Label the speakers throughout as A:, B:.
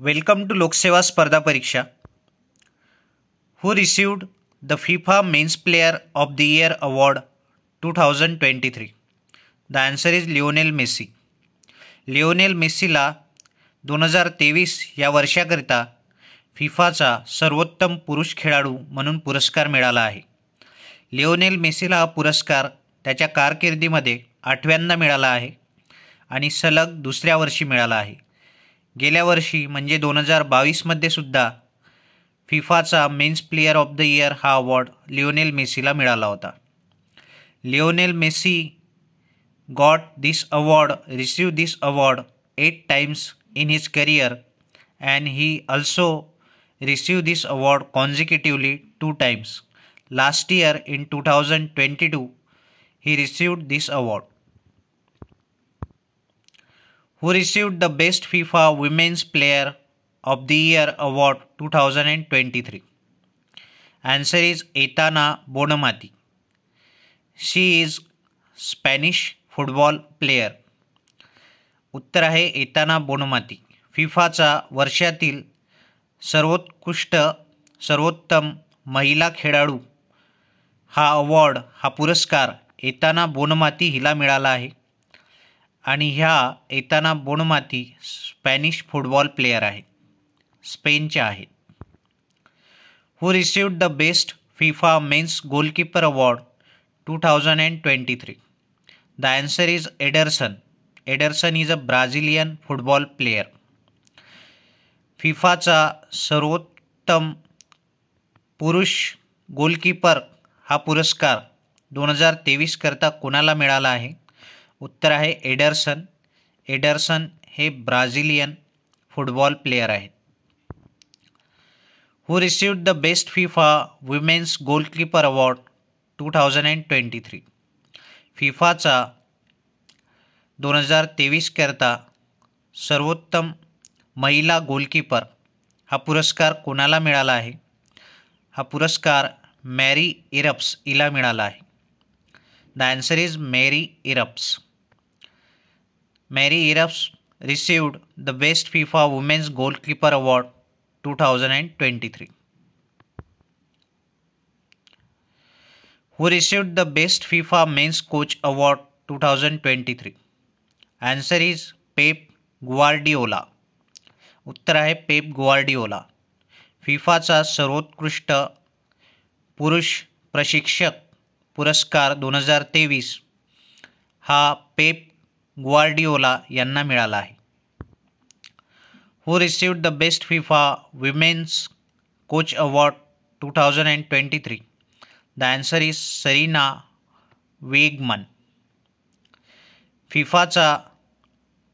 A: Welcome to Lok Seva Spardha Pariksha. Who received the FIFA Men's Player of the Year Award 2023? The answer is Lionel Messi. Lionel मेसीला 2023 या वर्षाकरिता फिफाचा सर्वोत्तम पुरुष खेळाडू म्हणून पुरस्कार मिळाला आहे. लिओनेल मेसीला हा पुरस्कार त्याच्या कारकिर्दीमध्ये 8व्यांदा मिळाला आहे आणि सलग दुसऱ्या वर्षी मिळाला आहे. गेल्या वर्षी म्हणजे 2022मध्ये सुद्धा फिफाचा men's player of the year हा अवॉर्ड लिओनेल मेसीला मिळाला होता. Lionel Messi received this award 8 times in his career, and he also received this award consecutively 2 times. Last year in 2022 he received this award. Who received the Best FIFA Women's Player of the Year Award 2023? Answer is Aitana Bonmatí. She is Spanish football player. उत्तर आहे Aitana Bonmati. फिफाचा वर्षातील सर्वोत्तम महिला खेळाडू हा पुरस्कार Aitana Bonmati हिला मिळाला आहे आणि ह्या Aitana Bonmati Spanish football player आहेत, स्पेनच्या आहेत. Who received the best FIFA men's goalkeeper award 2023? The answer is Ederson. Ederson is a Brazilian football player. फिफाचा सर्वोत्तम पुरुष गोलकीपर हा पुरस्कार 2023 करता कोणाला मिळाला आहे? उत्तर आहे एडरसन. एडरसन हे ब्राझिलियन फुटबॉल प्लेयर आहेत. Who received the best FIFA women's goalkeeper award 2023? फिफाचा 2023 करता सर्वोत्तम महिला गोलकीपर हा पुरस्कार कोणाला मिळाला आहे? हा पुरस्कार मॅरी इरप्स हिला मिळाला आहे. The answer is Mary Earps. Mary Earps received the best FIFA women's goalkeeper award 2023. Who received the Best FIFA Men's Coach Award 2023? Answer is Pep Guardiola. उत्तर आहे पेप गुआर्डिओला. फिफाचा सर्वोत्कृष्ट पुरुष प्रशिक्षक पुरस्कार 2023 हा पेप गुआर्डिओला यांना मिळाला आहे. Who received the Best FIFA Women's Coach Award 2023? The answer is Sarina Wiegman. फिफाचा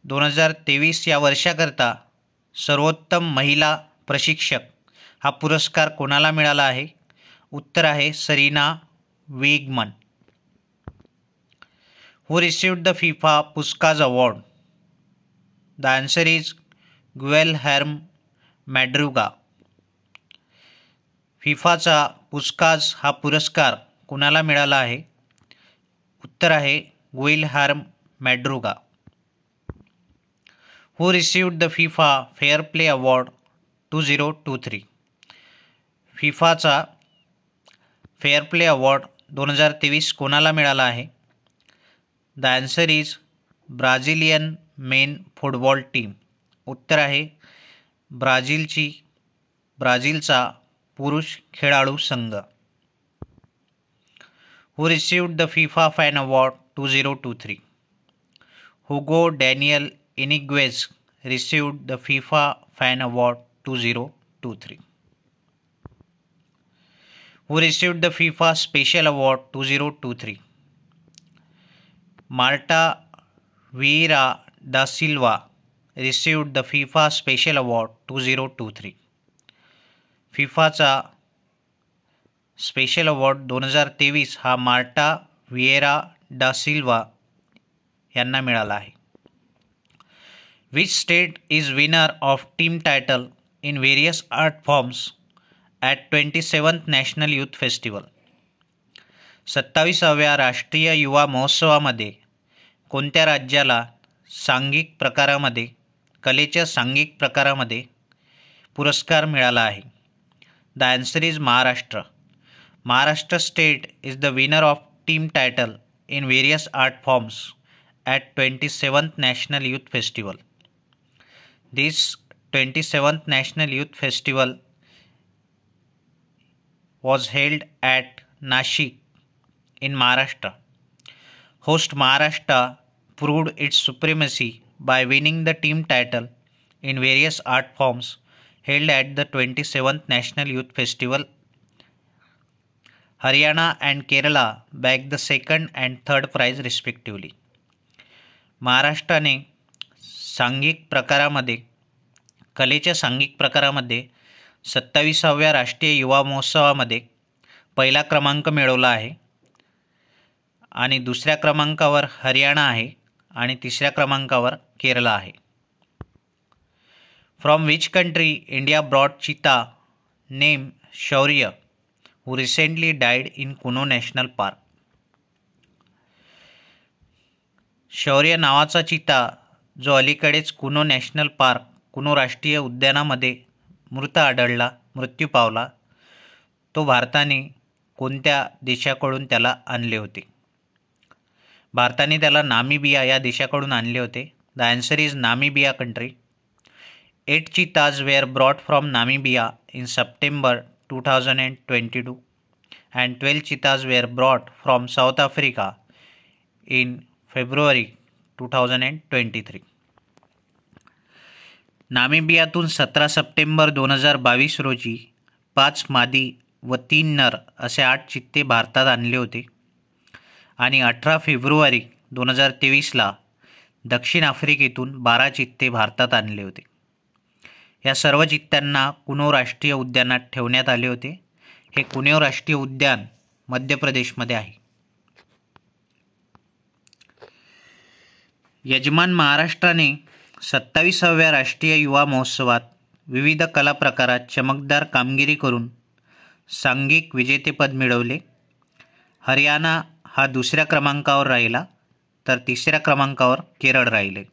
A: 2023 या वर्षाकरता सर्वोत्तम महिला प्रशिक्षक हा पुरस्कार कोणाला मिळाला आहे? उत्तर आहे Sarina Wiegman. Who received the FIFA Puskas award? The answer is Guilherme Madruga. फिफाचा पुस्काज हा पुरस्कार कुणाला मिळाला आहे? उत्तर आहे Guilherme Madruga. Who received the FIFA fair play award 2023? फिफाचा फेअर प्ले अवॉर्ड 2023 कोणाला मिळाला आहे? The answer is Brazilian men football team. उत्तर आहे ब्राझीलचा पुरुष खेळाडू संघ. Who received the FIFA fan award 2023? Hugo Daniel Iniguez received the FIFA fan award 2023. Who received the FIFA special award 2023? Marta Vieira da Silva received the FIFA special award 2023. फिफाचा special award 2023 हा Marta Vieira da Silva यांना मिळाला आहे. Which state is winner of team title in various art forms at 27th national youth festival? 27व्या राष्ट्रीय युवा महोत्सवामध्ये कोणत्या राज्याला कलेच्या सांघिक प्रकारामध्ये पुरस्कार मिळाला आहे? The answer is Maharashtra. Maharashtra state is the winner of team title in various art forms at 27th National Youth Festival. This 27th National Youth Festival was held at Nashik in Maharashtra. Host Maharashtra proved its supremacy by winning the team title in various art forms held at the 27th National Youth Festival. Haryana and Kerala bagged the second and third prize respectively. महाराष्ट्राने सांघिक प्रकारामध्ये कलेच्या सांघिक प्रकारामध्ये 27व्या राष्ट्रीय युवा महोत्सवामध्ये पहिला क्रमांक मिळवला आहे आणि दुसऱ्या क्रमांकावर हरियाणा आहे आणि तिसऱ्या क्रमांकावर केरला आहे. From which country India brought चीता नेम शौर्य who recently died in Kuno national park. शौर्य नावाचा चिता जो अलीकडेच कुनो नॅशनल पार्क कुनो राष्ट्रीय उद्यानामध्ये मृत्यू पावला, तो भारताने कोणत्या देशाकडून त्याला आणले होते? भारताने त्याला नामिबिया या देशाकडून आणले होते. The answer is Namibia country. 8 cheetahs were brought from Namibia in September 2022 and 12 cheetahs were brought from South Africa in February 2023. नामिबियातून 17 September 2022 रोजी 5 मादी व 3 नर असे 8 चित्ते भारतात आणले होते आणि 18 फेब्रुवारी 2023ला दक्षिण आफ्रिकेतून 12 चित्ते भारतात आणले होते. या सर्व चित्त्यांना कुनो राष्ट्रीय उद्यानात ठेवण्यात आले होते. हे कुनो राष्ट्रीय उद्यान मध्य प्रदेशमध्ये आहे. यजमान महाराष्ट्राने 27व्या राष्ट्रीय युवा महोत्सवात विविध कला प्रकारात चमकदार कामगिरी करून सांघिक विजेतेपद मिळवले. हरियाणा हा दुसऱ्या क्रमांकावर राहिला तर तिसऱ्या क्रमांकावर केरळ राहिले.